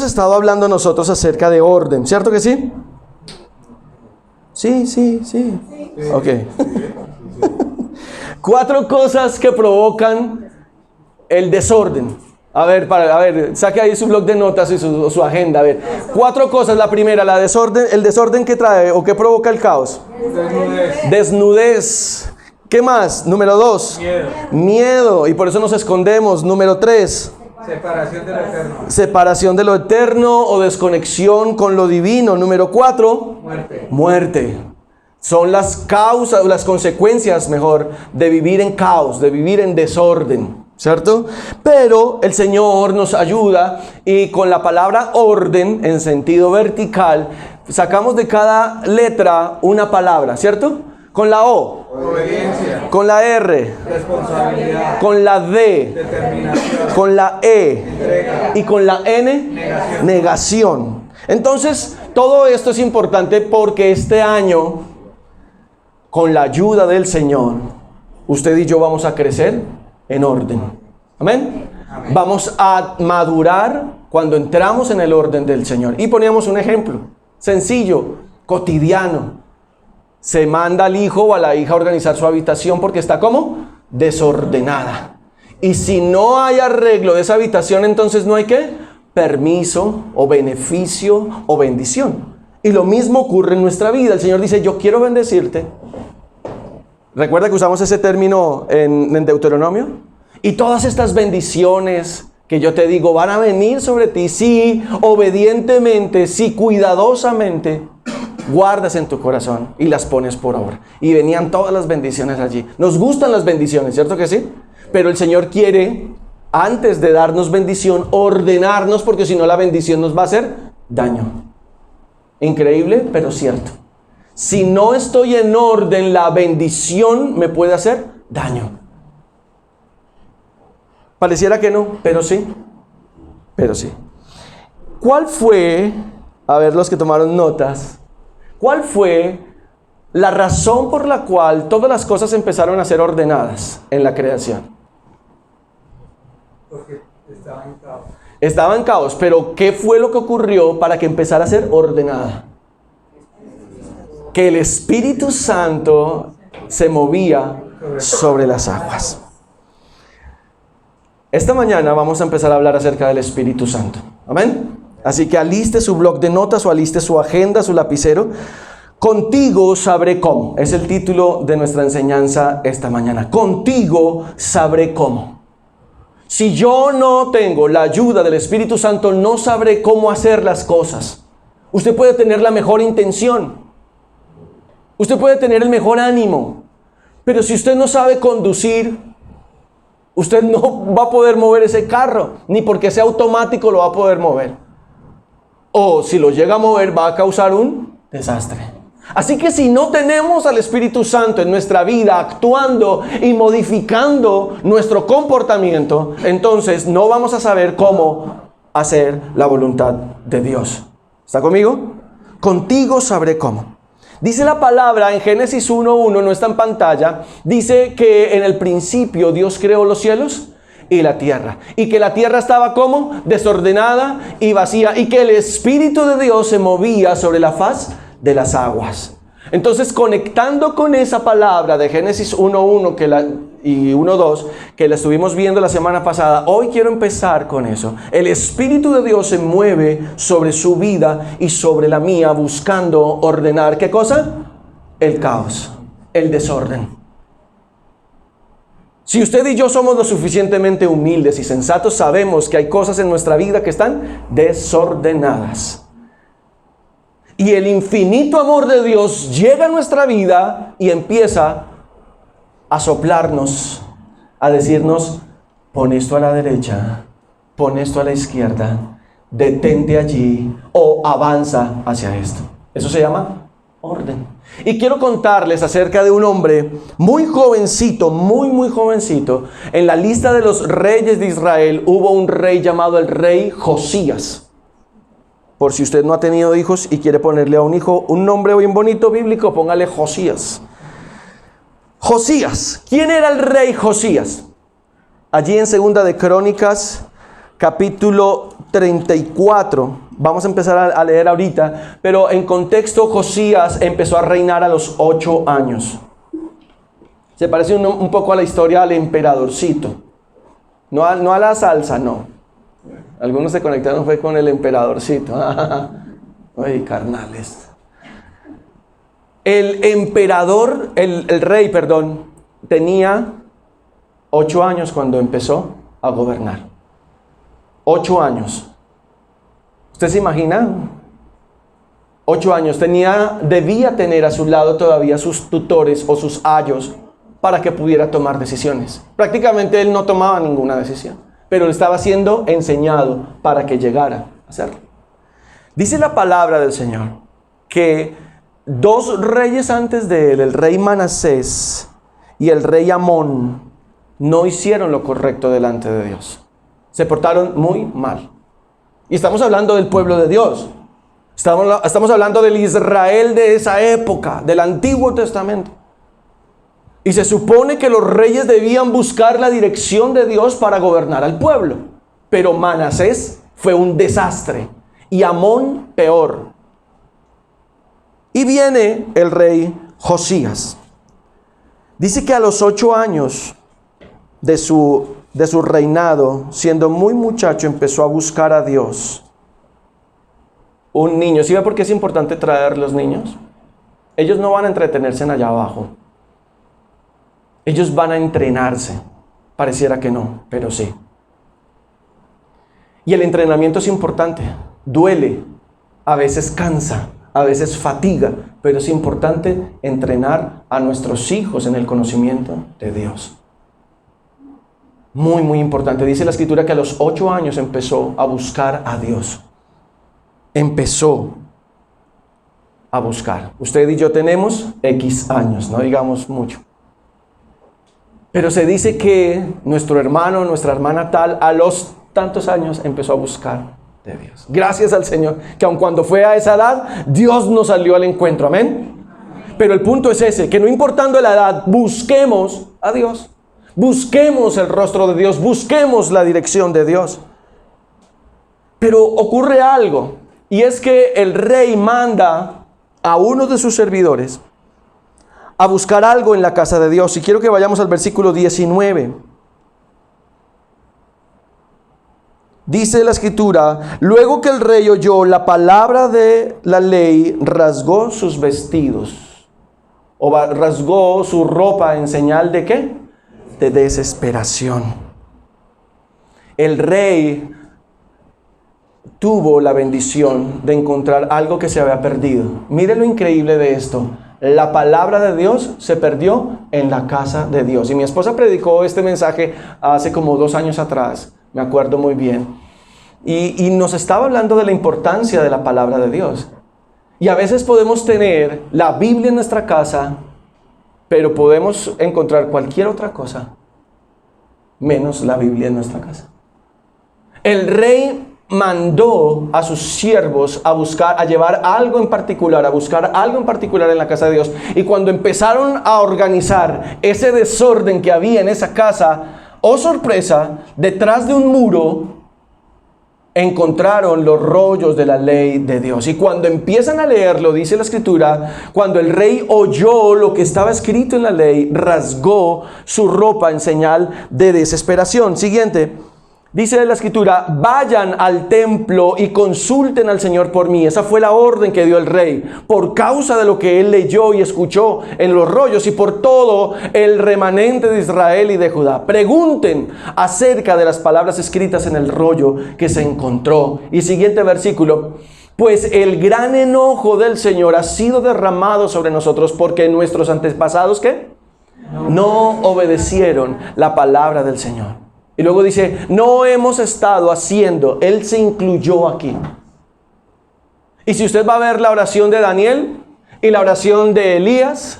estado hablando nosotros acerca de orden, ¿cierto que sí? Sí. Ok. 4 cosas que provocan el desorden. A ver, saque ahí su bloc de notas y su agenda. A ver, 4 cosas. La primera, el desorden que trae o que provoca el caos. Desnudez. ¿Qué más? Número 2. Miedo. Y por eso nos escondemos. Número 3. Separación de lo eterno. Separación de lo eterno o desconexión con lo divino. Número 4. Muerte. Son las causas, las consecuencias, mejor, de vivir en caos, de vivir en desorden, ¿cierto? Pero el Señor nos ayuda y con la palabra orden en sentido vertical, sacamos de cada letra una palabra, ¿cierto? Con la O, obediencia. Con la R, Responsabilidad. Con la D, Determinación. Con la E, Entrega. Y con la N, negación. Entonces, todo esto es importante porque este año, con la ayuda del Señor, usted y yo vamos a crecer en orden. ¿Amén? Amén. Vamos a madurar cuando entramos en el orden del Señor. Y poníamos un ejemplo sencillo, cotidiano. Se manda al hijo o a la hija a organizar su habitación porque está ¿cómo? Desordenada. Y si no hay arreglo de esa habitación, entonces no hay ¿qué? Permiso o beneficio o bendición. Y lo mismo ocurre en nuestra vida. El Señor dice, yo quiero bendecirte. ¿Recuerda que usamos ese término en Deuteronomio? Y todas estas bendiciones que yo te digo van a venir sobre ti si obedientemente, si cuidadosamente guardas en tu corazón y las pones por obra. Y venían todas las bendiciones allí. Nos gustan las bendiciones, ¿cierto que sí? Pero el Señor quiere, antes de darnos bendición, ordenarnos, porque si no la bendición nos va a hacer daño. Increíble, pero cierto. Si no estoy en orden, la bendición me puede hacer daño. Pareciera que no, pero sí. Pero sí. ¿Cuál fue, a ver los que tomaron notas, cuál fue la razón por la cual todas las cosas empezaron a ser ordenadas en la creación? Porque estaba en caos. Estaba en caos, pero ¿qué fue lo que ocurrió para que empezara a ser ordenada? Que el Espíritu Santo se movía sobre las aguas. Esta mañana vamos a empezar a hablar acerca del Espíritu Santo. Amén. Así que aliste su bloc de notas o aliste su agenda, su lapicero. Contigo sabré cómo. Es el título de nuestra enseñanza esta mañana. Contigo sabré cómo. Si yo no tengo la ayuda del Espíritu Santo, no sabré cómo hacer las cosas. Usted puede tener la mejor intención. Usted puede tener el mejor ánimo. Pero si usted no sabe conducir, usted no va a poder mover ese carro. Ni porque sea automático lo va a poder mover. O si lo llega a mover, va a causar un desastre. Así que si no tenemos al Espíritu Santo en nuestra vida actuando y modificando nuestro comportamiento, entonces no vamos a saber cómo hacer la voluntad de Dios. ¿Está conmigo? Contigo sabré cómo. Dice la palabra en Génesis 1:1, no está en pantalla, dice que en el principio Dios creó los cielos y la tierra. Y que la tierra estaba ¿cómo? Desordenada y vacía. Y que el Espíritu de Dios se movía sobre la faz de las aguas. Entonces, conectando con esa palabra de Génesis 1:1 y 1:2 que la estuvimos viendo la semana pasada, hoy quiero empezar con eso. El Espíritu de Dios se mueve sobre su vida y sobre la mía, buscando ordenar, ¿qué cosa? El caos, el desorden. Si usted y yo somos lo suficientemente humildes y sensatos, sabemos que hay cosas en nuestra vida que están desordenadas. Y el infinito amor de Dios llega a nuestra vida y empieza a soplarnos, a decirnos, pon esto a la derecha, pon esto a la izquierda, detente allí o avanza hacia esto. Eso se llama orden. Y quiero contarles acerca de un hombre muy jovencito, muy jovencito. En la lista de los reyes de Israel hubo un rey llamado el rey Josías. Por si usted no ha tenido hijos y quiere ponerle a un hijo un nombre bien bonito bíblico, póngale Josías. Josías. ¿Quién era el rey Josías? Allí en Segunda de Crónicas, capítulo 34. Vamos a empezar a leer ahorita, pero en contexto Josías empezó a reinar a los 8 años. Se parece un poco a la historia del emperadorcito. No a la salsa, no. Algunos se conectaron fue con el emperadorcito. Ay, carnales. El emperador, el rey, perdón, tenía 8 años cuando empezó a gobernar. 8 años. ¿Usted se imagina? 8 años. Debía tener a su lado todavía sus tutores o sus ayos para que pudiera tomar decisiones. Prácticamente él no tomaba ninguna decisión, pero estaba siendo enseñado para que llegara a hacerlo. Dice la palabra del Señor que 2 reyes antes de él, el rey Manasés y el rey Amón, no hicieron lo correcto delante de Dios. Se portaron muy mal. Y estamos hablando del pueblo de Dios. Estamos hablando del Israel de esa época, del Antiguo Testamento. Y se supone que los reyes debían buscar la dirección de Dios para gobernar al pueblo. Pero Manasés fue un desastre y Amón peor. Y viene el rey Josías. Dice que a los 8 años de su reinado, siendo muy muchacho, empezó a buscar a Dios. Un niño. ¿Sí ve por qué es importante traer los niños? Ellos no van a entretenerse en allá abajo. Ellos van a entrenarse. Pareciera que no, pero sí. Y el entrenamiento es importante. Duele, a veces cansa, a veces fatiga, pero es importante entrenar a nuestros hijos en el conocimiento de Dios. Muy, muy importante. Dice la Escritura que a los 8 años empezó a buscar a Dios. Empezó a buscar. Usted y yo tenemos X años, no digamos mucho. Pero se dice que nuestro hermano, nuestra hermana tal, a los tantos años empezó a buscar de Dios. Gracias al Señor, que aun cuando fue a esa edad, Dios nos salió al encuentro. Amén. Pero el punto es ese, que no importando la edad, busquemos a Dios. Busquemos el rostro de Dios, busquemos la dirección de Dios. Pero ocurre algo, y es que el rey manda a uno de sus servidores a buscar algo en la casa de Dios. Y quiero que vayamos al versículo 19. Dice la Escritura: luego que el rey oyó la palabra de la ley, rasgó sus vestidos, o rasgó su ropa en señal de ¿qué? De desesperación. El rey tuvo la bendición de encontrar algo que se había perdido. Mire lo increíble de esto. La palabra de Dios se perdió en la casa de Dios. Y mi esposa predicó este mensaje hace como 2 años atrás. Me acuerdo muy bien. Y nos estaba hablando de la importancia de la palabra de Dios. Y a veces podemos tener la Biblia en nuestra casa, pero podemos encontrar cualquier otra cosa menos la Biblia en nuestra casa. El rey mandó a sus siervos a llevar algo en particular, a buscar algo en particular en la casa de Dios. Y cuando empezaron a organizar ese desorden que había en esa casa, oh sorpresa, detrás de un muro encontraron los rollos de la ley de Dios. Y cuando empiezan a leerlo, dice la Escritura, cuando el rey oyó lo que estaba escrito en la ley, rasgó su ropa en señal de desesperación. Siguiente. Dice la Escritura: vayan al templo y consulten al Señor por mí. Esa fue la orden que dio el rey, por causa de lo que él leyó y escuchó en los rollos, y por todo el remanente de Israel y de Judá. Pregunten acerca de las palabras escritas en el rollo que se encontró. Y siguiente versículo: pues el gran enojo del Señor ha sido derramado sobre nosotros, porque nuestros antepasados ¿qué? No obedecieron la palabra del Señor. Y luego dice: no hemos estado haciendo. Él se incluyó aquí. Y si usted va a ver la oración de Daniel y la oración de Elías,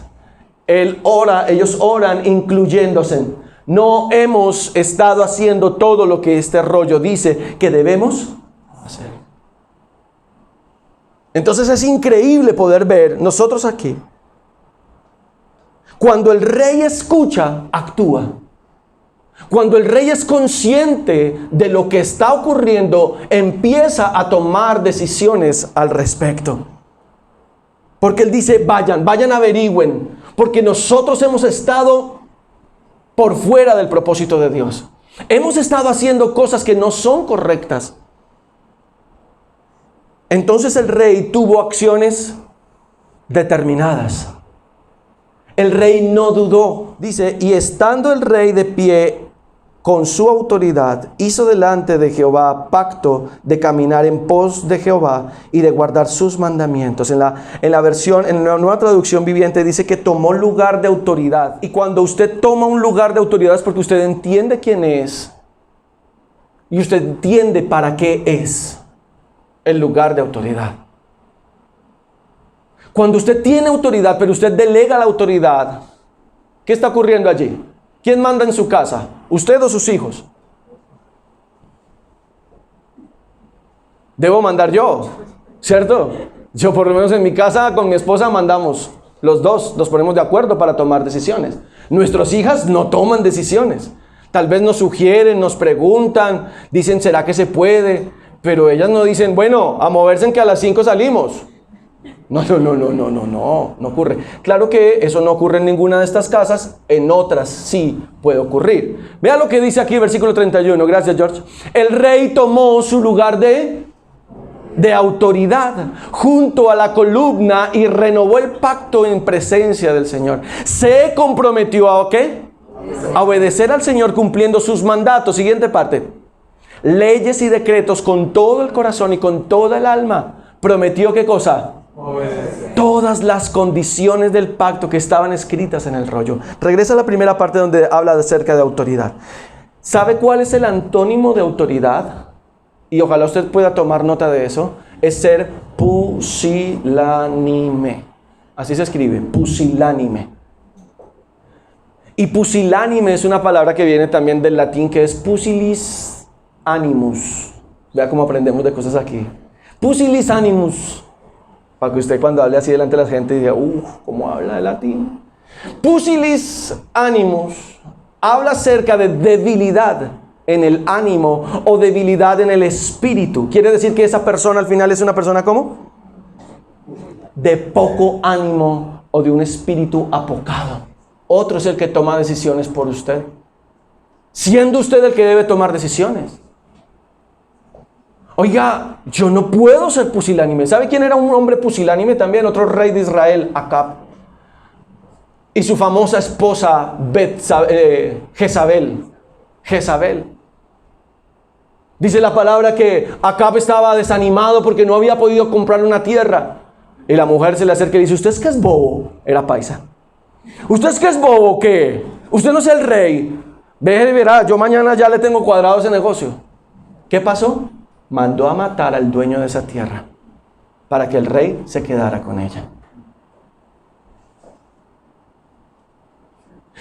ellos oran incluyéndose. No hemos estado haciendo todo lo que este rollo dice que debemos hacer. Entonces es increíble poder ver nosotros aquí. Cuando el rey escucha, actúa. Cuando el rey es consciente de lo que está ocurriendo, empieza a tomar decisiones al respecto. Porque él dice, vayan, averigüen, porque nosotros hemos estado por fuera del propósito de Dios. Hemos estado haciendo cosas que no son correctas. Entonces el rey tuvo acciones determinadas. El rey no dudó, dice, y estando el rey de pie con su autoridad, hizo delante de Jehová pacto de caminar en pos de Jehová y de guardar sus mandamientos. En la nueva traducción viviente dice que tomó lugar de autoridad. Y cuando usted toma un lugar de autoridad es porque usted entiende quién es y usted entiende para qué es el lugar de autoridad. Cuando usted tiene autoridad, pero usted delega la autoridad, ¿qué está ocurriendo allí? ¿Quién manda en su casa? ¿Usted o sus hijos? Debo mandar yo, ¿cierto? Yo por lo menos en mi casa con mi esposa mandamos. Los dos nos ponemos de acuerdo para tomar decisiones. Nuestras hijas no toman decisiones. Tal vez nos sugieren, nos preguntan, dicen, ¿será que se puede? Pero ellas no dicen, bueno, a moverse en que a las 5 salimos. No ocurre. Claro que eso no ocurre en ninguna de estas casas, en otras sí puede ocurrir. Vea lo que dice aquí, versículo 31, gracias George. El rey tomó su lugar de autoridad junto a la columna y renovó el pacto en presencia del Señor. Se comprometió a ¿qué? A obedecer al Señor cumpliendo sus mandatos. Siguiente parte. Leyes y decretos con todo el corazón y con toda el alma. Prometió ¿qué cosa? Obedecer. Todas las condiciones del pacto que estaban escritas en el rollo. Regresa a la primera parte donde habla acerca de autoridad. ¿Sabe cuál es el antónimo de autoridad? Y ojalá usted pueda tomar nota de eso. Es ser pusilánime. Así se escribe, pusilánime. Y pusilánime es una palabra que viene también del latín, que es pusilis animus. Vea cómo aprendemos de cosas aquí. Pusilis animus. Para que usted cuando hable así delante de la gente diga, ¿cómo habla de latín? Pusilis animus habla acerca de debilidad en el ánimo o debilidad en el espíritu. Quiere decir que esa persona al final es una persona ¿cómo? De poco ánimo o de un espíritu apocado. Otro es el que toma decisiones por usted, siendo usted el que debe tomar decisiones. Oiga, yo no puedo ser pusilánime. ¿Sabe quién era un hombre pusilánime también? Otro rey de Israel, Acab. Y su famosa esposa Jezabel. Dice la palabra que Acab estaba desanimado porque no había podido comprar una tierra. Y la mujer se le acerca y dice, ¿usted es que es bobo? Era paisa. ¿Usted es que es bobo? ¿Qué? Usted no es el rey. Ve y verá, yo mañana ya le tengo cuadrado ese negocio. ¿Qué pasó? Mandó a matar al dueño de esa tierra para que el rey se quedara con ella.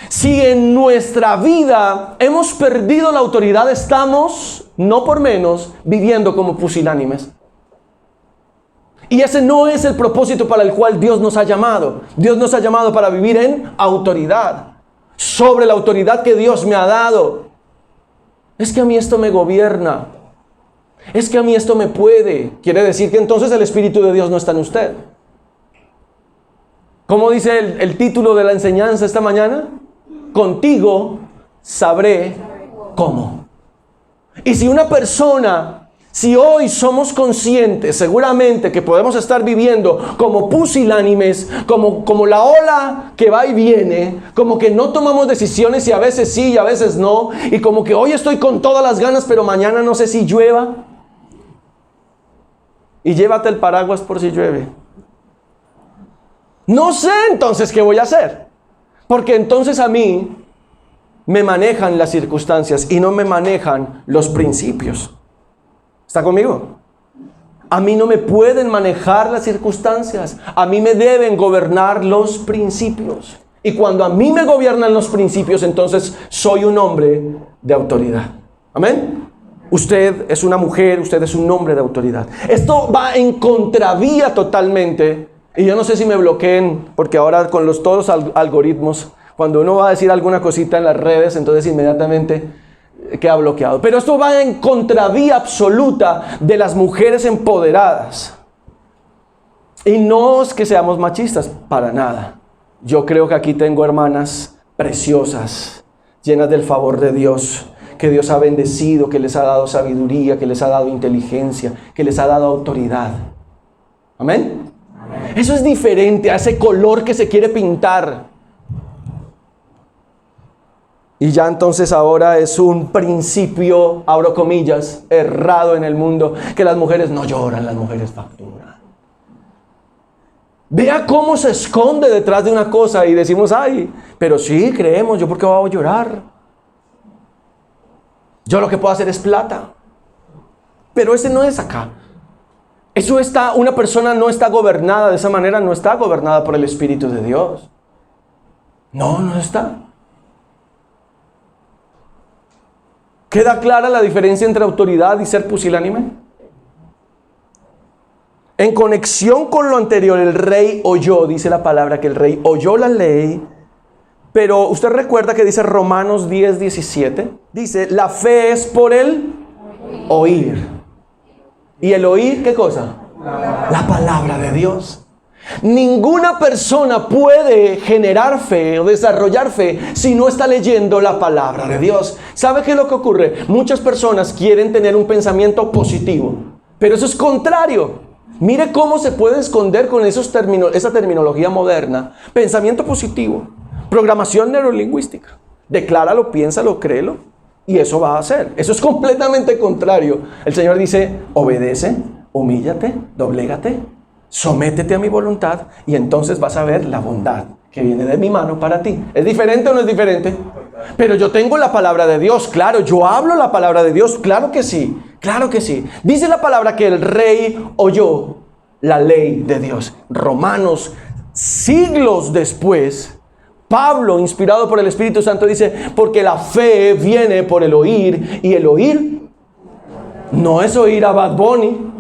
Si en nuestra vida hemos perdido la autoridad, estamos, no por menos, viviendo como pusilánimes. Y ese no es el propósito para el cual Dios nos ha llamado. Dios nos ha llamado para vivir en autoridad, sobre la autoridad que Dios me ha dado. Es que a mí esto me gobierna. Es que a mí esto me puede. Quiere decir que entonces el Espíritu de Dios no está en usted. ¿Cómo dice el título de la enseñanza esta mañana? Contigo sabré cómo. Y si una persona, si hoy somos conscientes, seguramente que podemos estar viviendo como pusilánimes, como la ola que va y viene, como que no tomamos decisiones y a veces sí y a veces no, y como que hoy estoy con todas las ganas, pero mañana no sé si llueva. Y llévate el paraguas por si llueve. No sé entonces qué voy a hacer. Porque entonces a mí me manejan las circunstancias y no me manejan los principios. ¿Está conmigo? A mí no me pueden manejar las circunstancias. A mí me deben gobernar los principios. Y cuando a mí me gobiernan los principios, entonces soy un hombre de autoridad. ¿Amén? Usted es una mujer, usted es un hombre de autoridad. Esto va en contravía totalmente. Y yo no sé si me bloqueen, porque ahora con todos los algoritmos, Cuando uno va a decir alguna cosita en las redes, entonces inmediatamente queda bloqueado. Pero esto va en contravía absoluta de las mujeres empoderadas. Y no es que seamos machistas, para nada. Yo creo que aquí tengo hermanas preciosas, llenas del favor de Dios, que Dios ha bendecido, que les ha dado sabiduría, que les ha dado inteligencia, que les ha dado autoridad. ¿Amén? Amén. Eso es diferente a ese color que se quiere pintar. Y ya entonces ahora es un principio, abro comillas, errado en el mundo, que las mujeres no lloran, las mujeres facturan. Vea cómo se esconde detrás de una cosa y decimos, ay, pero sí, creemos, ¿yo por qué voy a llorar? Yo lo que puedo hacer es plata. Pero ese no es acá. Eso está, una persona no está gobernada de esa manera, no está gobernada por el Espíritu de Dios. No está. ¿Queda clara la diferencia entre autoridad y ser pusilánime? En conexión con lo anterior, el rey oyó, dice la palabra que el rey oyó la ley, pero usted recuerda que dice Romanos 10:17, dice, la fe es por el oír. ¿Y el oír qué cosa? La palabra de Dios. Ninguna persona puede generar fe o desarrollar fe si no está leyendo la palabra de Dios. ¿Sabe qué es lo que ocurre? Muchas personas quieren tener un pensamiento positivo, pero eso es contrario. Mire cómo se puede esconder con esa terminología moderna. Pensamiento positivo, programación neurolingüística. Decláralo, piénsalo, créelo, y eso va a hacer. Eso es completamente contrario. El Señor dice, obedece, humíllate, doblégate, sométete a mi voluntad y entonces vas a ver la bondad que viene de mi mano para ti. ¿Es diferente o no es diferente? Pero yo tengo la palabra de Dios, claro, yo hablo la palabra de Dios, claro que sí, claro que sí. Dice la palabra que el rey oyó la ley de Dios. Romanos, siglos después, Pablo, inspirado por el Espíritu Santo, dice, porque la fe viene por el oír, y el oír no es oír a Bad Bunny.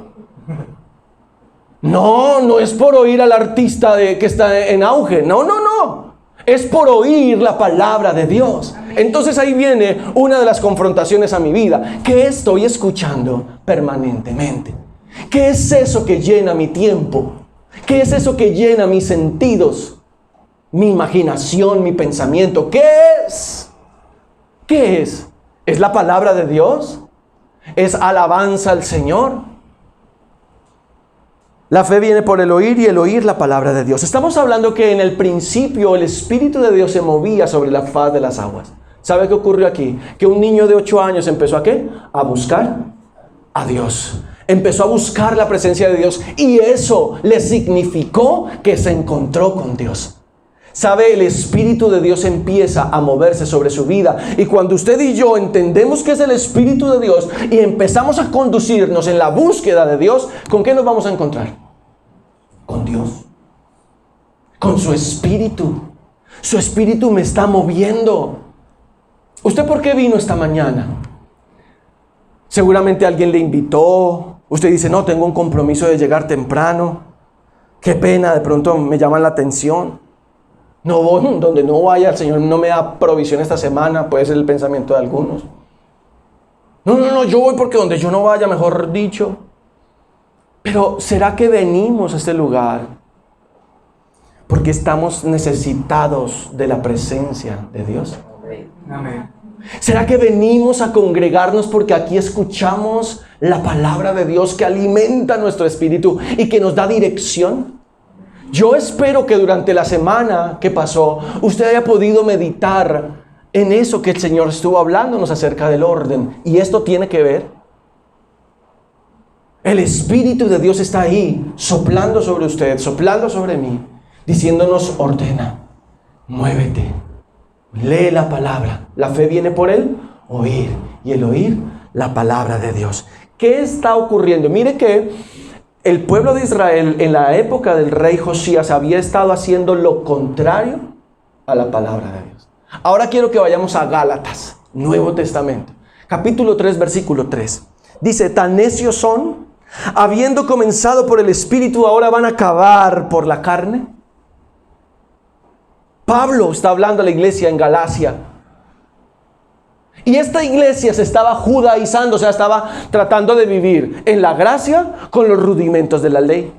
No es por oír al artista que está en auge. No. Es por oír la palabra de Dios. Entonces ahí viene una de las confrontaciones a mi vida. ¿Qué estoy escuchando permanentemente? ¿Qué es eso que llena mi tiempo? ¿Qué es eso que llena mis sentidos? Mi imaginación, mi pensamiento. ¿Qué es? ¿Qué es? ¿Es la palabra de Dios? ¿Es alabanza al Señor? La fe viene por el oír y el oír la palabra de Dios. Estamos hablando que en el principio el Espíritu de Dios se movía sobre la faz de las aguas. ¿Sabe qué ocurrió aquí? Que un niño de 8 años empezó ¿a qué? A buscar a Dios. Empezó a buscar la presencia de Dios y eso le significó que se encontró con Dios. ¿Sabe? El Espíritu de Dios empieza a moverse sobre su vida. Y cuando usted y yo entendemos que es el Espíritu de Dios y empezamos a conducirnos en la búsqueda de Dios, ¿con qué nos vamos a encontrar? Con Dios. Con su Espíritu. Su Espíritu me está moviendo. ¿Usted por qué vino esta mañana? Seguramente alguien le invitó. Usted dice, no, tengo un compromiso de llegar temprano. Qué pena, de pronto me llama la atención. No voy, donde no vaya, el Señor no me da provisión esta semana, puede ser el pensamiento de algunos. No, yo voy porque donde yo no vaya, mejor dicho. Pero ¿será que venimos a este lugar porque estamos necesitados de la presencia de Dios? Amén. ¿Será que venimos a congregarnos porque aquí escuchamos la palabra de Dios que alimenta nuestro espíritu y que nos da dirección? Yo espero que durante la semana que pasó, usted haya podido meditar en eso que el Señor estuvo hablándonos acerca del orden. Y esto tiene que ver. El Espíritu de Dios está ahí, soplando sobre usted, soplando sobre mí, diciéndonos, ordena, muévete, lee la palabra. La fe viene por el oír, y el oír, la palabra de Dios. ¿Qué está ocurriendo? Mire que el pueblo de Israel en la época del rey Josías había estado haciendo lo contrario a la palabra de Dios. Ahora quiero que vayamos a Gálatas, Nuevo Testamento, capítulo 3, versículo 3. Dice, tan necios son, habiendo comenzado por el Espíritu, ahora van a acabar por la carne. Pablo está hablando a la iglesia en Galacia. Y esta iglesia se estaba judaizando, o sea, estaba tratando de vivir en la gracia con los rudimentos de la ley.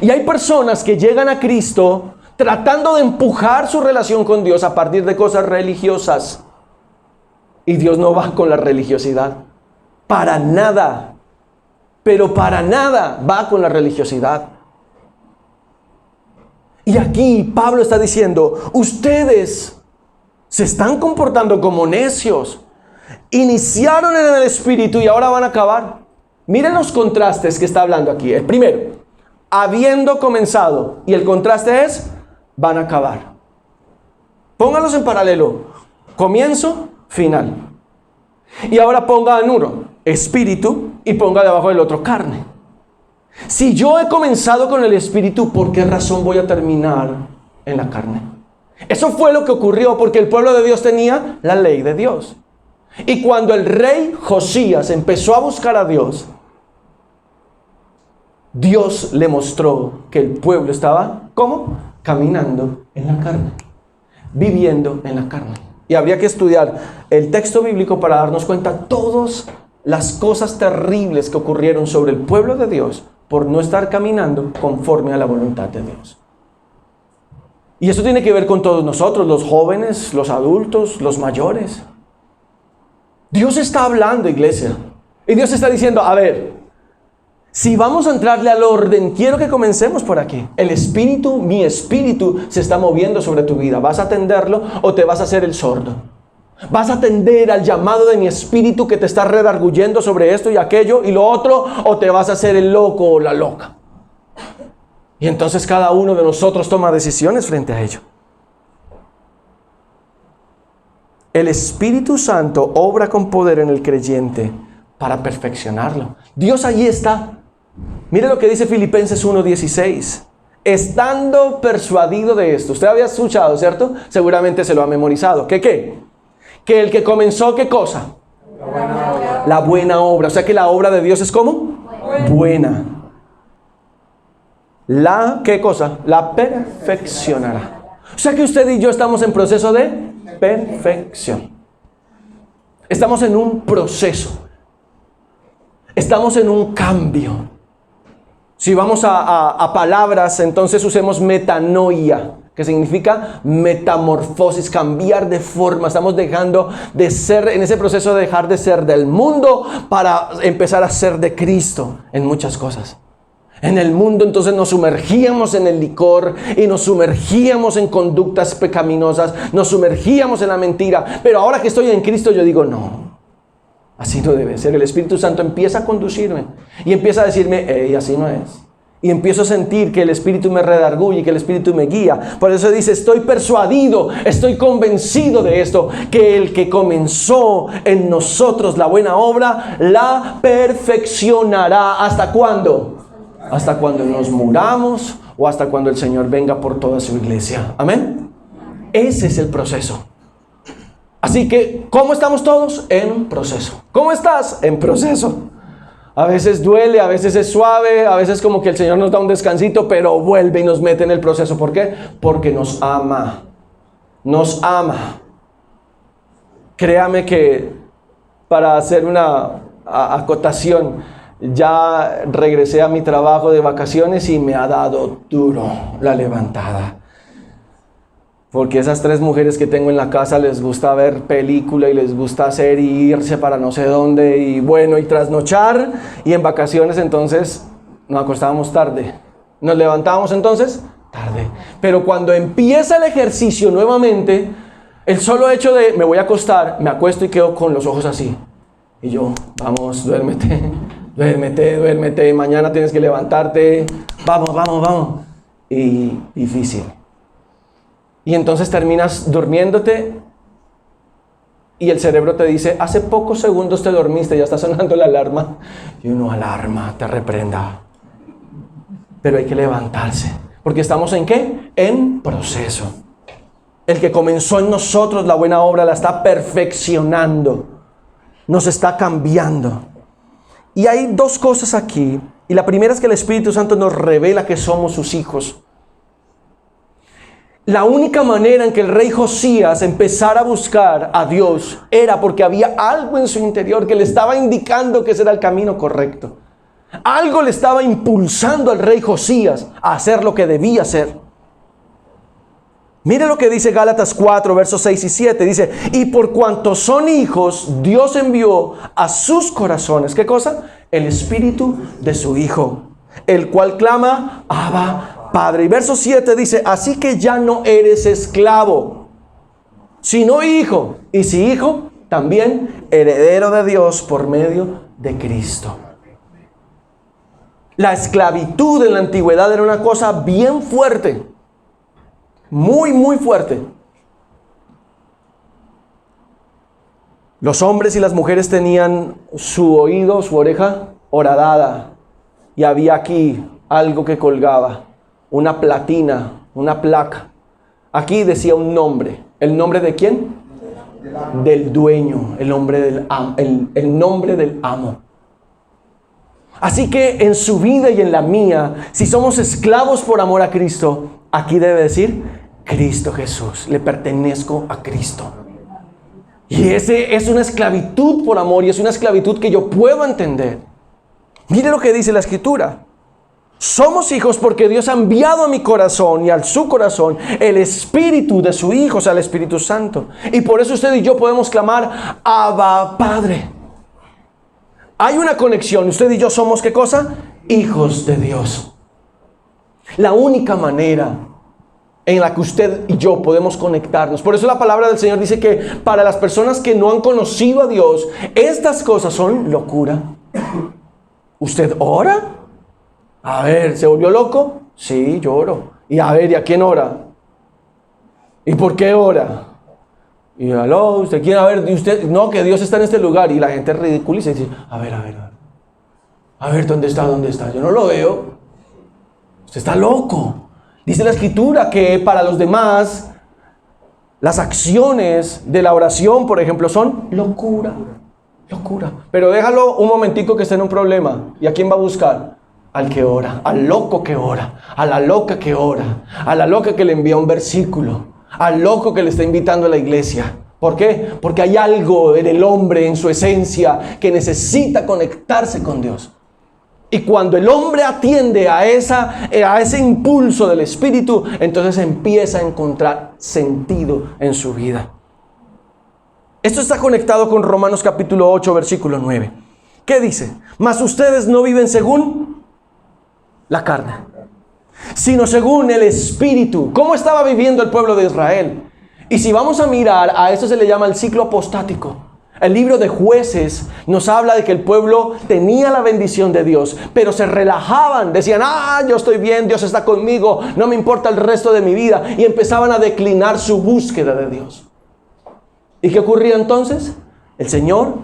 Y hay personas que llegan a Cristo tratando de empujar su relación con Dios a partir de cosas religiosas. Y Dios no va con la religiosidad. Para nada. Pero para nada va con la religiosidad. Y aquí Pablo está diciendo, ustedes se están comportando como necios. Iniciaron en el Espíritu y ahora van a acabar. Miren los contrastes que está hablando aquí. El primero, habiendo comenzado. Y el contraste es, van a acabar. Pónganlos en paralelo. Comienzo, final. Y ahora ponga en uno, Espíritu, y ponga debajo del otro, carne. Si yo he comenzado con el Espíritu, ¿por qué razón voy a terminar en la carne? Eso fue lo que ocurrió porque el pueblo de Dios tenía la ley de Dios. Y cuando el rey Josías empezó a buscar a Dios, Dios le mostró que el pueblo estaba, ¿cómo? Caminando en la carne, viviendo en la carne. Y habría que estudiar el texto bíblico para darnos cuenta de todas las cosas terribles que ocurrieron sobre el pueblo de Dios por no estar caminando conforme a la voluntad de Dios. Y eso tiene que ver con todos nosotros, los jóvenes, los adultos, los mayores. Dios está hablando, iglesia. Y Dios está diciendo, a ver, si vamos a entrarle al orden, quiero que comencemos por aquí. El Espíritu, mi Espíritu, se está moviendo sobre tu vida. ¿Vas a atenderlo o te vas a hacer el sordo? ¿Vas a atender al llamado de mi Espíritu que te está redarguyendo sobre esto y aquello y lo otro? ¿O te vas a hacer el loco o la loca? Y entonces cada uno de nosotros toma decisiones frente a ello. El Espíritu Santo obra con poder en el creyente para perfeccionarlo. Dios allí está. Mire lo que dice Filipenses 1:16. Estando persuadido de esto. Usted había escuchado, ¿cierto? Seguramente se lo ha memorizado. ¿Qué qué? Que el que comenzó, ¿qué cosa? La buena obra. La buena obra. O sea que la obra de Dios es ¿cómo? Buena. La, ¿qué cosa? La perfeccionará. O sea que usted y yo estamos en proceso de perfección. Estamos en un proceso. Estamos en un cambio. Si vamos a palabras, entonces usemos metanoia, que significa metamorfosis, cambiar de forma. Estamos dejando de ser, en ese proceso de dejar de ser del mundo para empezar a ser de Cristo en muchas cosas. En el mundo entonces nos sumergíamos en el licor y nos sumergíamos en conductas pecaminosas, nos sumergíamos en la mentira. Pero ahora que estoy en Cristo yo digo, no, así no debe ser. El Espíritu Santo empieza a conducirme y empieza a decirme, hey, así no es. Y empiezo a sentir que el Espíritu me redarguye, que el Espíritu me guía. Por eso dice, estoy persuadido, estoy convencido de esto, que el que comenzó en nosotros la buena obra, la perfeccionará. ¿Hasta cuándo? Hasta cuando nos muramos o hasta cuando el Señor venga por toda su iglesia. Amén. Ese es el proceso. Así que, ¿cómo estamos todos? En proceso. ¿Cómo estás? En proceso. A veces duele, a veces es suave, a veces como que el Señor nos da un descansito, pero vuelve y nos mete en el proceso. ¿Por qué? Porque nos ama. Nos ama. Créame que para hacer una acotación, ya regresé a mi trabajo de vacaciones y me ha dado duro la levantada. Porque esas 3 mujeres que tengo en la casa les gusta ver película y les gusta hacer y irse para no sé dónde y bueno, y trasnochar. Y en vacaciones entonces nos acostábamos tarde. Nos levantábamos entonces tarde. Pero cuando empieza el ejercicio nuevamente, el solo hecho de me voy a acostar, me acuesto y quedo con los ojos así. Y yo, vamos, duérmete. Duérmete, duérmete, mañana tienes que levantarte, vamos, vamos, vamos. Y difícil. Y entonces terminas durmiéndote y el cerebro te dice, hace pocos segundos te dormiste, ya está sonando la alarma. Y uno, alarma, te reprenda. Pero hay que levantarse, porque estamos ¿en qué? En proceso. El que comenzó en nosotros la buena obra la está perfeccionando, nos está cambiando. Y hay 2 cosas aquí. Y la primera es que el Espíritu Santo nos revela que somos sus hijos. La única manera en que el rey Josías empezara a buscar a Dios era porque había algo en su interior que le estaba indicando que ese era el camino correcto. Algo le estaba impulsando al rey Josías a hacer lo que debía hacer. Mire lo que dice Gálatas 4, versos 6 y 7. Dice, y por cuanto son hijos, Dios envió a sus corazones, ¿qué cosa? El espíritu de su Hijo, el cual clama, Abba, Padre. Y verso 7 dice, así que ya no eres esclavo, sino hijo. Y si hijo, también heredero de Dios por medio de Cristo. La esclavitud en la antigüedad era una cosa bien fuerte. Muy, muy fuerte. Los hombres y las mujeres tenían su oído, su oreja horadada. Y había aquí algo que colgaba. Una platina, una placa. Aquí decía un nombre. ¿El nombre de quién? Del dueño. El nombre del amo. El nombre del amo. Así que en su vida y en la mía, si somos esclavos por amor a Cristo, aquí debe decir Cristo Jesús, le pertenezco a Cristo. Y ese es una esclavitud por amor y es una esclavitud que yo puedo entender. Mire lo que dice la Escritura. Somos hijos porque Dios ha enviado a mi corazón y a su corazón el Espíritu de su Hijo, o sea, el Espíritu Santo. Y por eso usted y yo podemos clamar, Abba, Padre. Hay una conexión. Usted y yo somos, ¿qué cosa? Hijos de Dios. La única manera en la que usted y yo podemos conectarnos. Por eso la palabra del Señor dice que para las personas que no han conocido a Dios, estas cosas son locura. ¿Usted ora? A ver, ¿se volvió loco? Sí, yo oro. Y a ver, ¿y a quién ora? ¿Y por qué ora? Y aló, ¿usted quiere ver? Usted, no, que Dios está en este lugar. Y la gente ridiculiza y dice, a ver. A ver, ¿dónde está? Yo no lo veo. Usted está loco. Dice la Escritura que para los demás, las acciones de la oración, por ejemplo, son locura. Pero déjalo un momentico que esté en un problema. ¿Y a quién va a buscar? Al que ora, al loco que ora, a la loca que ora, a la loca que le envía un versículo, al loco que le está invitando a la iglesia. ¿Por qué? Porque hay algo en el hombre, en su esencia, que necesita conectarse con Dios. Y cuando el hombre atiende a ese impulso del Espíritu, entonces empieza a encontrar sentido en su vida. Esto está conectado con Romanos capítulo 8, versículo 9. ¿Qué dice? Mas ustedes no viven según la carne, sino según el Espíritu. ¿Cómo estaba viviendo el pueblo de Israel? Y si vamos a mirar, a eso se le llama el ciclo apostático. El libro de Jueces nos habla de que el pueblo tenía la bendición de Dios, pero se relajaban, decían, yo estoy bien, Dios está conmigo, no me importa el resto de mi vida, y empezaban a declinar su búsqueda de Dios. ¿Y qué ocurría entonces? El Señor,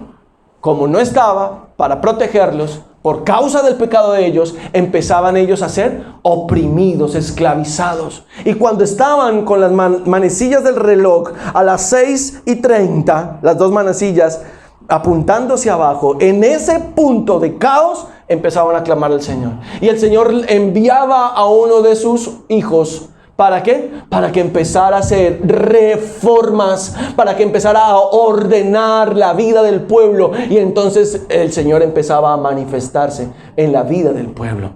como no estaba para protegerlos, por causa del pecado de ellos, empezaban ellos a ser oprimidos, esclavizados. Y cuando estaban con las manecillas del reloj a las 6:30, las dos manecillas apuntando hacia abajo, en ese punto de caos, empezaban a clamar al Señor. Y el Señor enviaba a uno de sus hijos. ¿Para qué? Para que empezara a hacer reformas, para que empezara a ordenar la vida del pueblo. Y entonces el Señor empezaba a manifestarse en la vida del pueblo.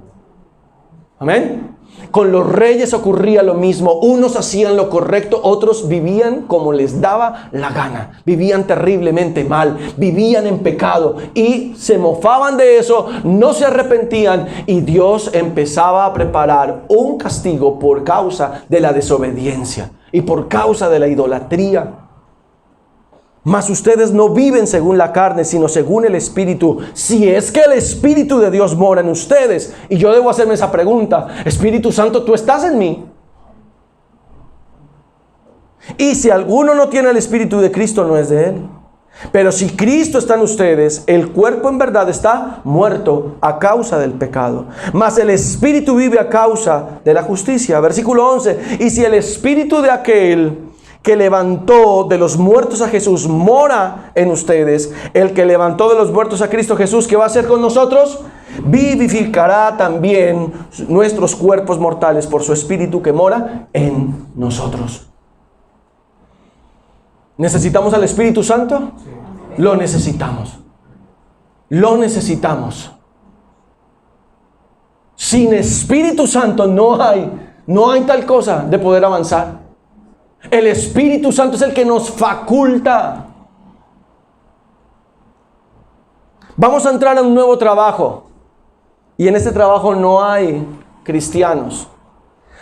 Amén. Con los reyes ocurría lo mismo. Unos hacían lo correcto, otros vivían como les daba la gana. Vivían terriblemente mal, vivían en pecado y se mofaban de eso, no se arrepentían y Dios empezaba a preparar un castigo por causa de la desobediencia y por causa de la idolatría. Mas ustedes no viven según la carne, sino según el Espíritu. Si es que el Espíritu de Dios mora en ustedes. Y yo debo hacerme esa pregunta. Espíritu Santo, ¿tú estás en mí? Y si alguno no tiene el Espíritu de Cristo, no es de él. Pero si Cristo está en ustedes, el cuerpo en verdad está muerto a causa del pecado. Mas el Espíritu vive a causa de la justicia. Versículo 11. Y si el Espíritu de aquel que levantó de los muertos a Jesús mora en ustedes. El que levantó de los muertos a Cristo Jesús, ¿qué va a hacer con nosotros? Vivificará también nuestros cuerpos mortales por su Espíritu que mora en nosotros. ¿Necesitamos al Espíritu Santo? Lo necesitamos. Lo necesitamos. Sin Espíritu Santo no hay tal cosa de poder avanzar. El Espíritu Santo es el que nos faculta. Vamos a entrar a un nuevo trabajo. Y en este trabajo no hay cristianos.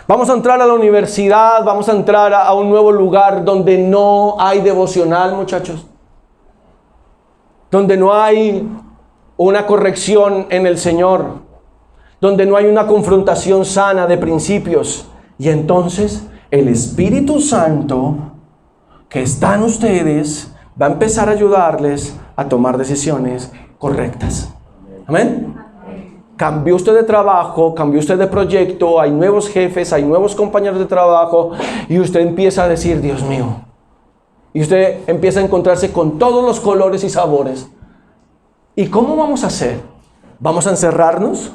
Vamos a entrar a la universidad, vamos a entrar a un nuevo lugar donde no hay devocional, muchachos. Donde no hay una corrección en el Señor. Donde no hay una confrontación sana de principios. Y entonces el Espíritu Santo que está en ustedes va a empezar a ayudarles a tomar decisiones correctas. Amén. Cambió usted de trabajo, cambió usted de proyecto, hay nuevos jefes, hay nuevos compañeros de trabajo y usted empieza a decir, Dios mío. Y usted empieza a encontrarse con todos los colores y sabores. ¿Y cómo vamos a hacer? ¿Vamos a encerrarnos?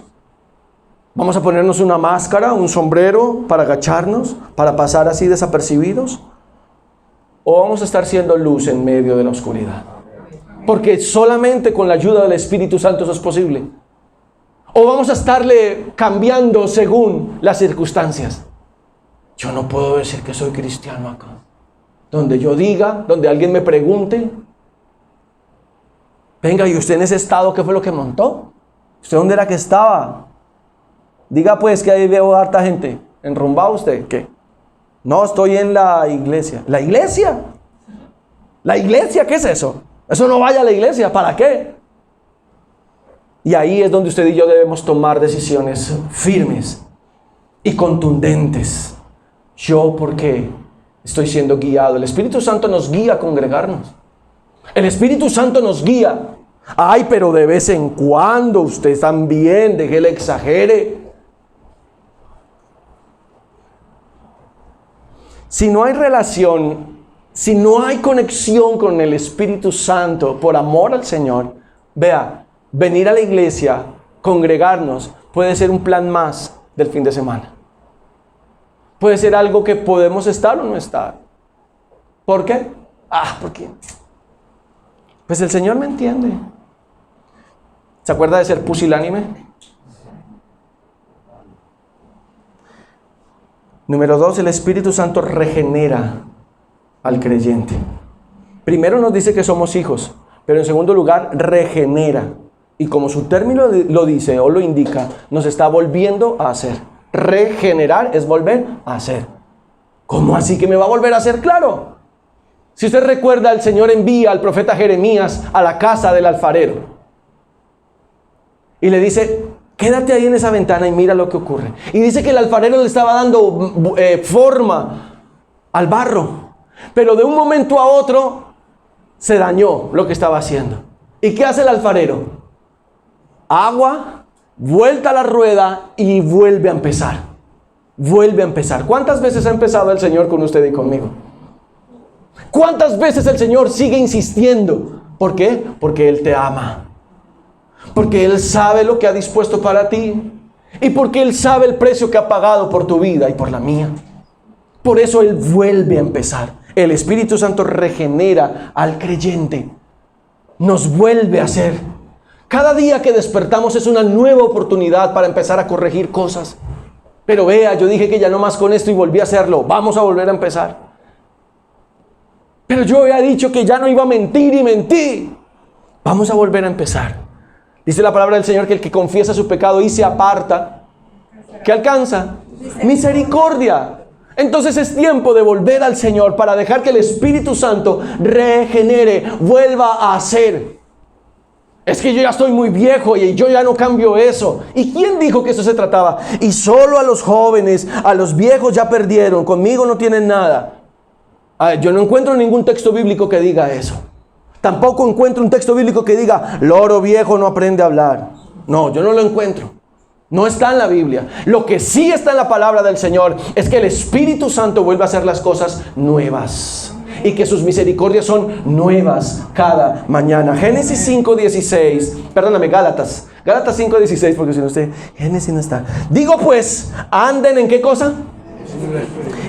¿Vamos a ponernos una máscara, un sombrero para agacharnos, para pasar así desapercibidos? ¿O vamos a estar siendo luz en medio de la oscuridad? Porque solamente con la ayuda del Espíritu Santo eso es posible. ¿O vamos a estarle cambiando según las circunstancias? Yo no puedo decir que soy cristiano acá. Donde yo diga, donde alguien me pregunte, venga, ¿y usted en ese estado qué fue lo que montó? ¿Usted dónde era que estaba? Diga pues que ahí veo harta gente. ¿Enrumbado usted? ¿Qué? No, estoy en la iglesia. ¿La iglesia? ¿La iglesia? ¿Qué es eso? Eso no vaya a la iglesia. ¿Para qué? Y ahí es donde usted y yo debemos tomar decisiones firmes y contundentes. Yo, ¿por qué estoy siendo guiado? El Espíritu Santo nos guía a congregarnos. El Espíritu Santo nos guía. Ay, pero de vez en cuando usted también, deje el exagere. Si no hay relación, si no hay conexión con el Espíritu Santo por amor al Señor, vea, venir a la iglesia, congregarnos, puede ser un plan más del fin de semana. Puede ser algo que podemos estar o no estar. ¿Por qué? Porque pues el Señor me entiende. ¿Se acuerda de ser pusilánime? Número 2, el Espíritu Santo regenera al creyente. Primero nos dice que somos hijos, pero en segundo lugar, regenera. Y como su término lo dice o lo indica, nos está volviendo a hacer. Regenerar es volver a hacer. ¿Cómo así que me va a volver a hacer? Claro. Si usted recuerda, el Señor envía al profeta Jeremías a la casa del alfarero. Y le dice, quédate ahí en esa ventana y mira lo que ocurre. Y dice que el alfarero le estaba dando forma al barro. Pero de un momento a otro se dañó lo que estaba haciendo. ¿Y qué hace el alfarero? Agua, vuelta a la rueda y vuelve a empezar. Vuelve a empezar. ¿Cuántas veces ha empezado el Señor con usted y conmigo? ¿Cuántas veces el Señor sigue insistiendo? ¿Por qué? Porque Él te ama. Porque Él sabe lo que ha dispuesto para ti. Y porque Él sabe el precio que ha pagado por tu vida y por la mía. Por eso Él vuelve a empezar. El Espíritu Santo regenera al creyente. Nos vuelve a hacer. Cada día que despertamos es una nueva oportunidad para empezar a corregir cosas. Pero vea, yo dije que ya no más con esto y volví a hacerlo. Vamos a volver a empezar. Pero yo había dicho que ya no iba a mentir y mentí. Vamos a volver a empezar. Dice la palabra del Señor que el que confiesa su pecado y se aparta, ¿qué alcanza? Misericordia. Entonces es tiempo de volver al Señor para dejar que el Espíritu Santo regenere, vuelva a hacer. Es que yo ya estoy muy viejo y yo ya no cambio eso. ¿Y quién dijo que eso se trataba? Y solo a los jóvenes, a los viejos ya perdieron, conmigo no tienen nada. Yo no encuentro ningún texto bíblico que diga eso. Tampoco encuentro un texto bíblico que diga, loro viejo no aprende a hablar. No, yo no lo encuentro. No está en la Biblia. Lo que sí está en la palabra del Señor es que el Espíritu Santo vuelve a hacer las cosas nuevas. Y que sus misericordias son nuevas cada mañana. Génesis 5:16. Perdóname, Gálatas 5:16, porque si no usted, Génesis no está. Digo pues, anden en qué cosa?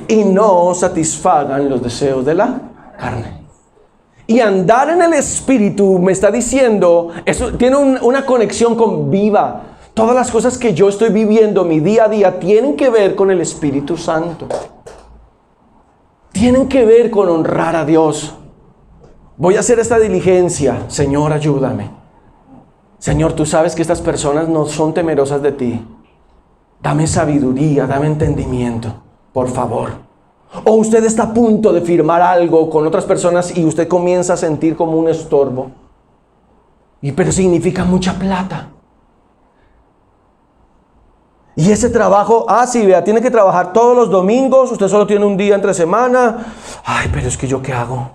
Y no satisfagan los deseos de la carne. Y andar en el Espíritu me está diciendo, eso tiene una conexión con viva. Todas las cosas que yo estoy viviendo mi día a día tienen que ver con el Espíritu Santo. Tienen que ver con honrar a Dios. Voy a hacer esta diligencia. Señor, ayúdame. Señor, tú sabes que estas personas no son temerosas de ti. Dame sabiduría, dame entendimiento, por favor. O usted está a punto de firmar algo con otras personas y usted comienza a sentir como un estorbo. Pero significa mucha plata. Y ese trabajo, sí, vea, tiene que trabajar todos los domingos, usted solo tiene un día entre semana. Ay, pero es que ¿yo qué hago?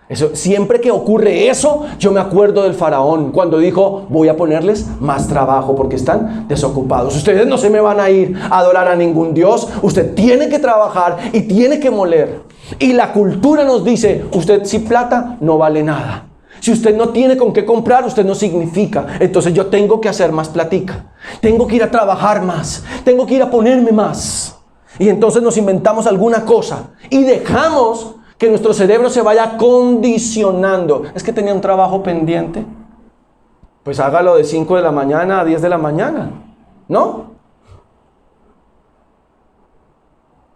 Eso, siempre que ocurre eso, yo me acuerdo del faraón cuando dijo, voy a ponerles más trabajo porque están desocupados. Ustedes no se me van a ir a adorar a ningún Dios. Usted tiene que trabajar y tiene que moler. Y la cultura nos dice, usted sin plata no vale nada. Si usted no tiene con qué comprar, usted no significa. Entonces yo tengo que hacer más platica. Tengo que ir a trabajar más. Tengo que ir a ponerme más. Y entonces nos inventamos alguna cosa. Y dejamos que nuestro cerebro se vaya condicionando. Es que tenía un trabajo pendiente. Pues hágalo de 5 de la mañana a 10 de la mañana. ¿No?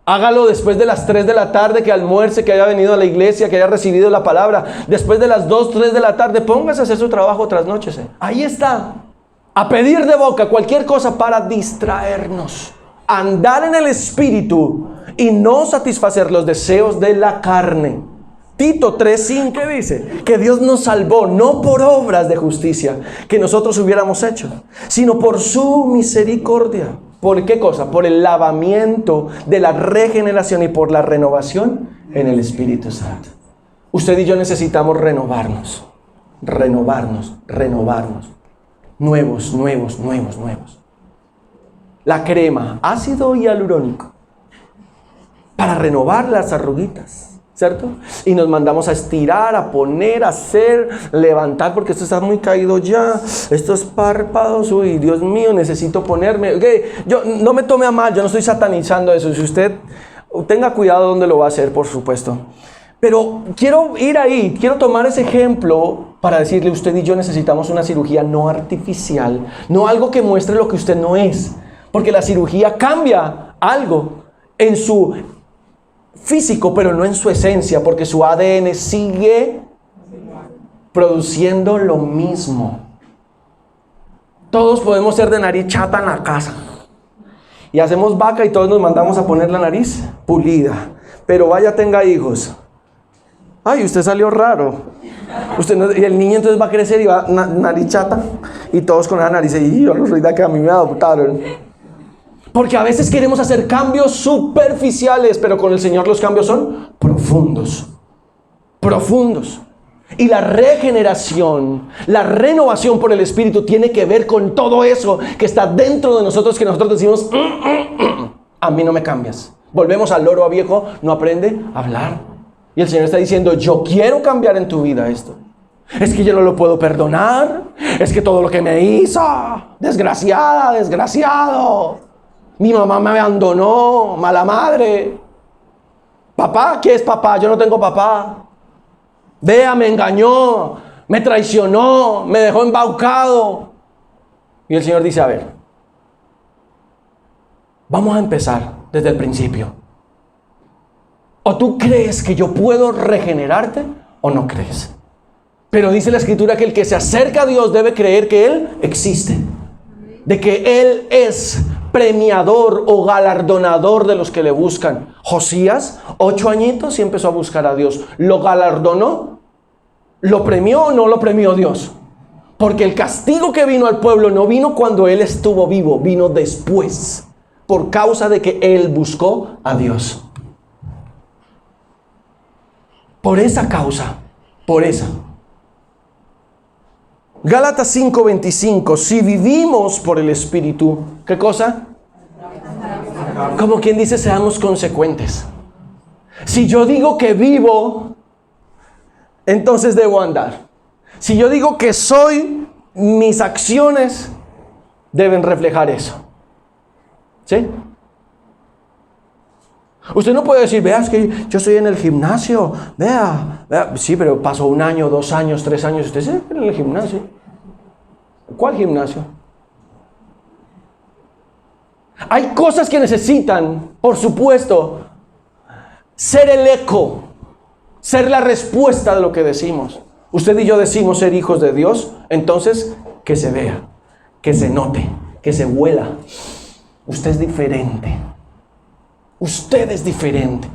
Hágalo después de las 3 de la tarde, que almuerce, que haya venido a la iglesia, que haya recibido la palabra. Después de las 2, 3 de la tarde, póngase a hacer su trabajo, trasnóchese. Ahí está. A pedir de boca cualquier cosa para distraernos. Andar en el Espíritu y no satisfacer los deseos de la carne. Tito 3:5 dice que Dios nos salvó no por obras de justicia que nosotros hubiéramos hecho, sino por su misericordia. ¿Por qué cosa? Por el lavamiento de la regeneración y por la renovación en el Espíritu Santo. Usted y yo necesitamos renovarnos. Nuevos. La crema, ácido hialurónico, para renovar las arruguitas, ¿cierto? Y nos mandamos a estirar, a poner, a hacer, levantar, porque esto está muy caído ya. Estos párpados, uy, Dios mío, necesito ponerme. Okay, yo no me tome a mal, yo no estoy satanizando eso. Si usted tenga cuidado donde lo va a hacer, por supuesto. Pero quiero ir ahí, quiero tomar ese ejemplo para decirle, usted y yo necesitamos una cirugía no artificial, no algo que muestre lo que usted no es. Porque la cirugía cambia algo en su físico, pero no en su esencia, porque su ADN sigue produciendo lo mismo. Todos podemos ser de nariz chata en la casa. Y hacemos vaca y todos nos mandamos a poner la nariz pulida. Pero vaya, tenga hijos. Ay, usted salió raro. Usted no, y el niño entonces va a crecer y va nariz chata. Y todos con esa nariz. Y yo no soy de que a mí me adoptaron. Porque a veces queremos hacer cambios superficiales, pero con el Señor los cambios son profundos. Y la regeneración, la renovación por el Espíritu tiene que ver con todo eso que está dentro de nosotros, que nosotros decimos, a mí no me cambias. Volvemos al loro viejo, no aprende a hablar. Y el Señor está diciendo, yo quiero cambiar en tu vida esto. Es que yo no lo puedo perdonar. Es que todo lo que me hizo, desgraciada, desgraciado. Mi mamá me abandonó, mala madre. Papá, ¿qué es papá? Yo no tengo papá. Vea, me engañó, me traicionó, me dejó embaucado. Y el Señor dice, a ver, vamos a empezar desde el principio. ¿O tú crees que yo puedo regenerarte o no crees? Pero dice la Escritura que el que se acerca a Dios debe creer que Él existe. De que Él es premiador o galardonador de los que le buscan. Josías, 8 añitos y empezó a buscar a Dios. ¿Lo galardonó? ¿Lo premió o no lo premió Dios? Porque el castigo que vino al pueblo no vino cuando él estuvo vivo, vino después, por causa de que él buscó a Dios. Por esa causa, por esa. Gálatas 5:25, si vivimos por el Espíritu, ¿qué cosa? Como quien dice, seamos consecuentes. Si yo digo que vivo, entonces debo andar. Si yo digo que soy, mis acciones deben reflejar eso. ¿Sí? Usted no puede decir, vea, es que yo estoy en el gimnasio, vea. Sí, pero pasó 1 año, 2 años, 3 años, usted está en el gimnasio. ¿Cuál gimnasio? Hay cosas que necesitan, por supuesto, ser el eco, ser la respuesta de lo que decimos. Usted y yo decimos ser hijos de Dios, entonces que se vea, que se note, que se huela. Usted es diferente. Usted es diferente.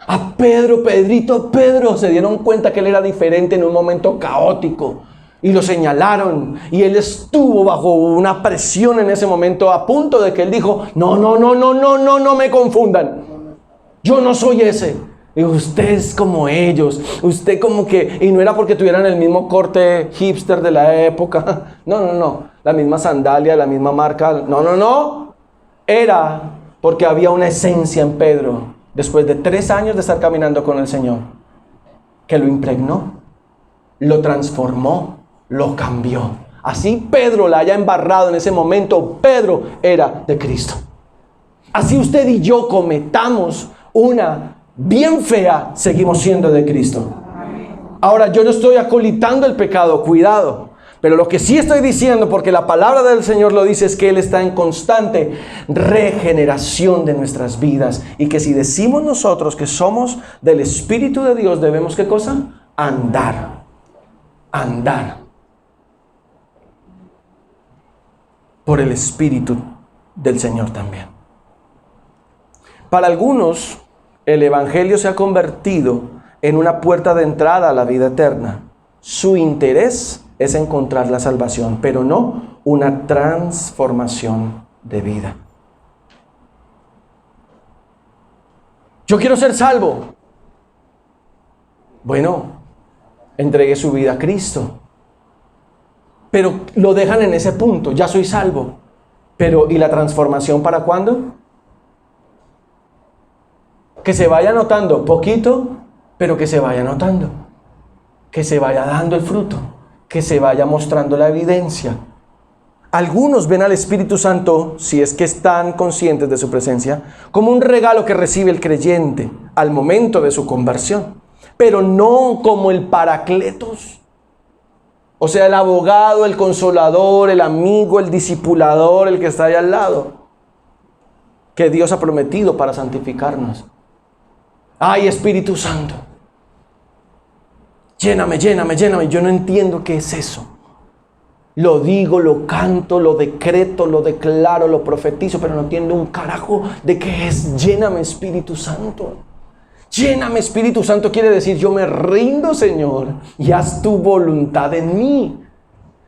A Pedro, se dieron cuenta que él era diferente en un momento caótico y lo señalaron y él estuvo bajo una presión en ese momento a punto de que él dijo, no me confundan. Yo no soy ese. Digo, usted es como ellos. Usted como que... Y no era porque tuvieran el mismo corte hipster de la época. No. La misma sandalia, la misma marca. No. Era porque había una esencia en Pedro, después de 3 años de estar caminando con el Señor, que lo impregnó, lo transformó, lo cambió. Así Pedro la haya embarrado en ese momento, Pedro era de Cristo. Así usted y yo cometamos una bien fea, seguimos siendo de Cristo. Ahora, yo no estoy acolitando el pecado, cuidado. Pero lo que sí estoy diciendo, porque la palabra del Señor lo dice, es que Él está en constante regeneración de nuestras vidas. Y que si decimos nosotros que somos del Espíritu de Dios, debemos, ¿qué cosa? Andar. Por el Espíritu del Señor también. Para algunos, el Evangelio se ha convertido en una puerta de entrada a la vida eterna. Su interés es encontrar la salvación, pero no una transformación de vida. Yo quiero ser salvo. Bueno, entregue su vida a Cristo. Pero lo dejan en ese punto, ya soy salvo. Pero, ¿y la transformación para cuándo? Que se vaya notando poquito, pero que se vaya notando. Que se vaya dando el fruto. Que se vaya mostrando la evidencia. Algunos ven al Espíritu Santo, si es que están conscientes de su presencia, como un regalo que recibe el creyente al momento de su conversión, pero no como el Paracletos. O sea, el abogado, el consolador, el amigo, el discipulador, el que está ahí al lado, que Dios ha prometido para santificarnos. ¡Ay, Espíritu Santo! Lléname. Yo no entiendo qué es eso. Lo digo, lo canto, lo decreto, lo declaro, lo profetizo, pero no entiendo un carajo de qué es. Lléname, Espíritu Santo. Lléname, Espíritu Santo quiere decir, yo me rindo, Señor, y haz tu voluntad en mí.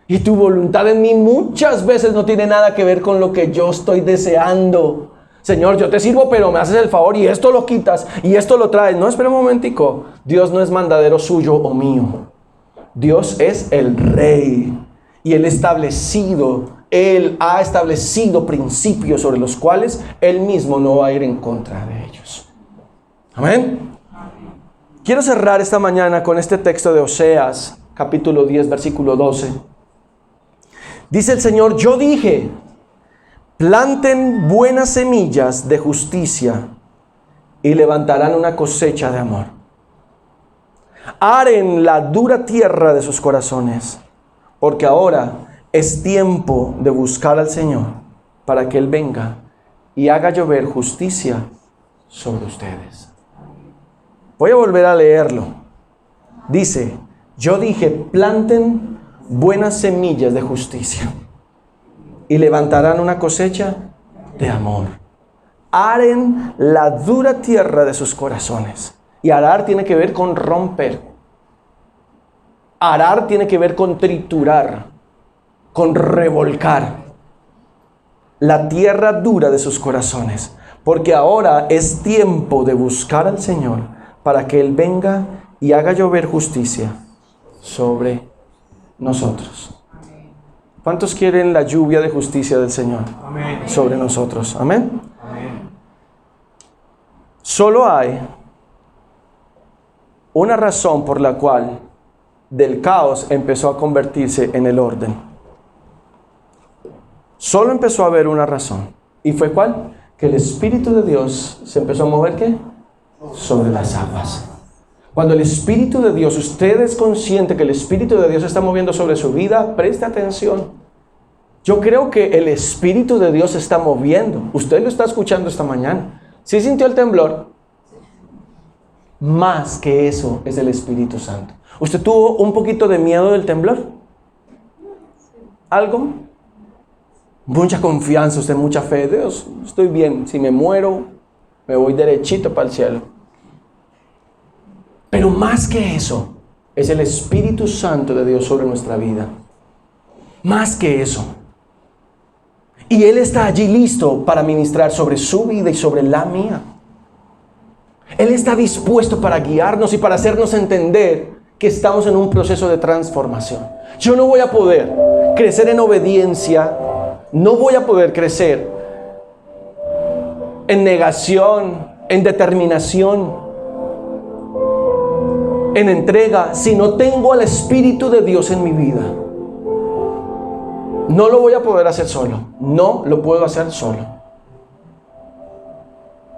Y tu voluntad en mí muchas veces no tiene nada que ver con lo que yo estoy deseando. Señor, yo te sirvo, pero me haces el favor y esto lo quitas y esto lo traes. No, espera un momentico. Dios no es mandadero suyo o mío. Dios es el Rey. Y Él ha establecido principios sobre los cuales Él mismo no va a ir en contra de ellos. Amén. Quiero cerrar esta mañana con este texto de Oseas, capítulo 10, versículo 12. Dice el Señor, yo dije, planten buenas semillas de justicia y levantarán una cosecha de amor. Aren la dura tierra de sus corazones, porque ahora es tiempo de buscar al Señor para que Él venga y haga llover justicia sobre ustedes. Voy a volver a leerlo. Dice, yo dije, planten buenas semillas de justicia y levantarán una cosecha de amor. Aren la dura tierra de sus corazones. Y arar tiene que ver con romper. Arar tiene que ver con triturar, con revolcar la tierra dura de sus corazones. Porque ahora es tiempo de buscar al Señor para que Él venga y haga llover justicia sobre nosotros. ¿Cuántos quieren la lluvia de justicia del Señor Amén. sobre nosotros? Amén. Amén. Solo hay una razón por la cual del caos empezó a convertirse en el orden. Solo empezó a haber una razón. ¿Y fue cuál? Que el Espíritu de Dios se empezó a mover, ¿qué? Sobre las aguas. Cuando el Espíritu de Dios, usted es consciente que el Espíritu de Dios está moviendo sobre su vida, preste atención. Yo creo que el Espíritu de Dios se está moviendo. Usted lo está escuchando esta mañana. ¿Sí sintió el temblor? Más que eso es el Espíritu Santo. ¿Usted tuvo un poquito de miedo del temblor? ¿Algo? Mucha confianza, usted mucha fe. Dios, estoy bien. Si me muero, me voy derechito para el cielo. Pero más que eso, es el Espíritu Santo de Dios sobre nuestra vida. Más que eso. Y Él está allí listo para ministrar sobre su vida y sobre la mía. Él está dispuesto para guiarnos y para hacernos entender que estamos en un proceso de transformación. Yo no voy a poder crecer en obediencia, no voy a poder crecer en negación, en determinación, en entrega, si no tengo al Espíritu de Dios en mi vida. No lo voy a poder hacer solo. No lo puedo hacer solo.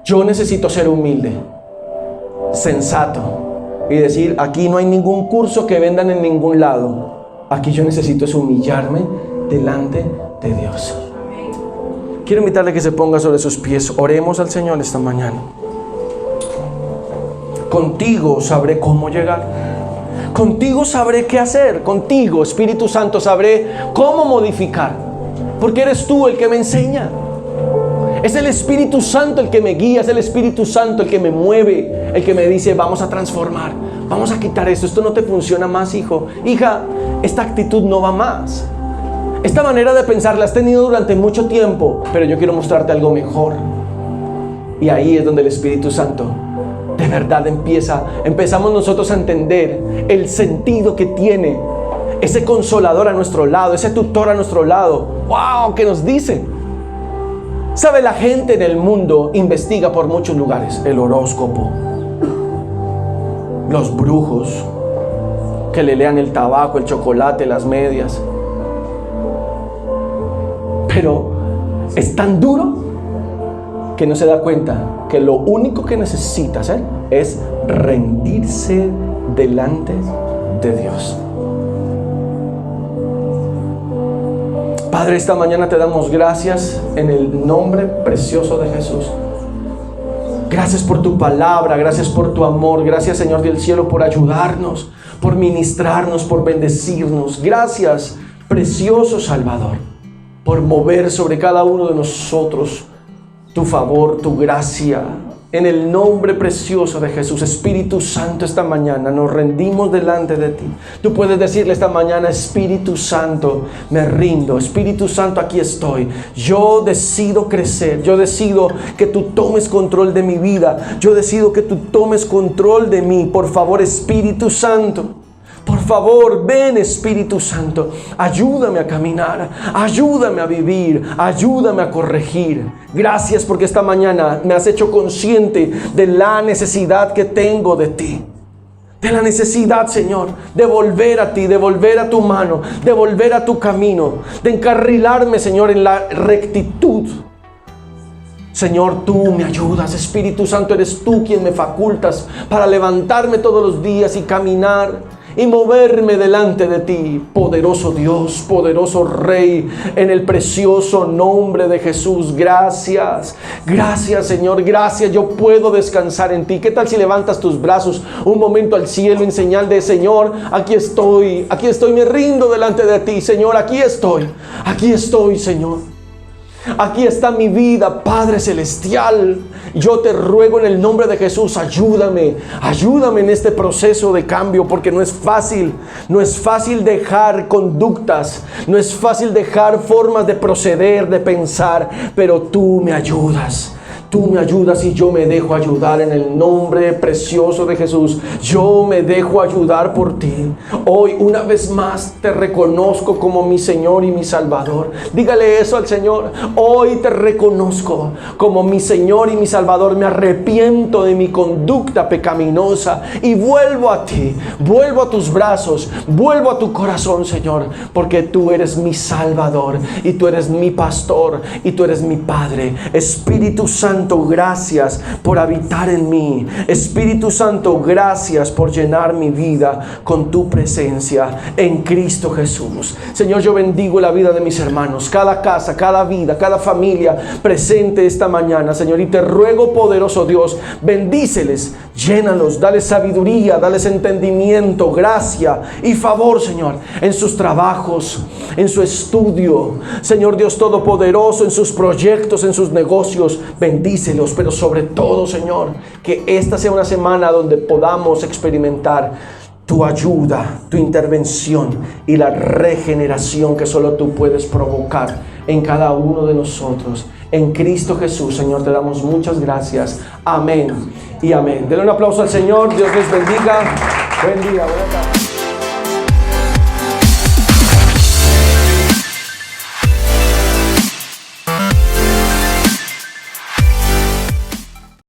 Yo necesito ser humilde, sensato y decir, aquí no hay ningún curso que vendan en ningún lado. Aquí yo necesito es humillarme delante de Dios. Quiero invitarle a que se ponga sobre sus pies. Oremos al Señor esta mañana. Contigo sabré cómo llegar. Contigo sabré qué hacer. Contigo, Espíritu Santo, sabré cómo modificar. Porque eres tú el que me enseña. Es el Espíritu Santo el que me guía. Es el Espíritu Santo el que me mueve. El que me dice, vamos a transformar. Vamos a quitar esto. Esto no te funciona más, hijo. Hija, esta actitud no va más. Esta manera de pensar la has tenido durante mucho tiempo. Pero yo quiero mostrarte algo mejor. Y ahí es donde el Espíritu Santo de verdad empezamos nosotros a entender el sentido que tiene ese consolador a nuestro lado, ese tutor a nuestro lado. ¡Wow! ¿Qué nos dice? ¿Sabe? La gente en el mundo investiga por muchos lugares. El horóscopo, los brujos, que le lean el tabaco, el chocolate, las medias. Pero es tan duro que no se da cuenta que lo único que necesita hacer es rendirse delante de Dios. Padre, esta mañana te damos gracias en el nombre precioso de Jesús. Gracias por tu palabra, gracias por tu amor, gracias, Señor del cielo, por ayudarnos, por ministrarnos, por bendecirnos. Gracias, precioso Salvador, por mover sobre cada uno de nosotros tu favor, tu gracia. En el nombre precioso de Jesús, Espíritu Santo, esta mañana nos rendimos delante de ti. Tú puedes decirle esta mañana, Espíritu Santo, me rindo. Espíritu Santo, aquí estoy. Yo decido crecer. Yo decido que tú tomes control de mi vida. Yo decido que tú tomes control de mí. Por favor, Espíritu Santo. Por favor, ven, Espíritu Santo, ayúdame a caminar, ayúdame a vivir, ayúdame a corregir. Gracias porque esta mañana me has hecho consciente de la necesidad que tengo de ti. De la necesidad, Señor, de volver a ti, de volver a tu mano, de volver a tu camino, de encarrilarme, Señor, en la rectitud. Señor, tú me ayudas, Espíritu Santo, eres tú quien me facultas para levantarme todos los días y caminar y moverme delante de ti, poderoso Dios, poderoso Rey, en el precioso nombre de Jesús. Gracias, gracias, Señor, gracias. Yo puedo descansar en ti. ¿Qué tal si levantas tus brazos un momento al cielo en señal de, Señor, aquí estoy, me rindo delante de ti, Señor, aquí estoy, Señor. Aquí está mi vida, Padre Celestial. Yo te ruego en el nombre de Jesús, ayúdame en este proceso de cambio, porque no es fácil dejar conductas, no es fácil dejar formas de proceder, de pensar, pero tú me ayudas. Tú me ayudas y yo me dejo ayudar en el nombre precioso de Jesús. Yo me dejo ayudar por ti. Hoy una vez más te reconozco como mi Señor y mi Salvador. Dígale eso al Señor. Hoy te reconozco como mi Señor y mi Salvador. Me arrepiento de mi conducta pecaminosa y vuelvo a ti, vuelvo a tus brazos, vuelvo a tu corazón, Señor, porque tú eres mi Salvador y tú eres mi pastor y tú eres mi Padre. Espíritu Santo, gracias por habitar en mí. Espíritu Santo, gracias por llenar mi vida con tu presencia en Cristo Jesús. Señor, yo bendigo la vida de mis hermanos, cada casa, cada vida, cada familia presente esta mañana, Señor, y te ruego, poderoso Dios, bendíceles, llénalos, dales sabiduría, dales entendimiento, gracia y favor, Señor, en sus trabajos, en su estudio, Señor Dios Todopoderoso, en sus proyectos, en sus negocios. Bendícelos, pero sobre todo, Señor, que esta sea una semana donde podamos experimentar tu ayuda, tu intervención y la regeneración que solo tú puedes provocar en cada uno de nosotros. En Cristo Jesús, Señor, te damos muchas gracias. Amén y amén. Denle un aplauso al Señor. Dios les bendiga. Buen día. Buenas tardes.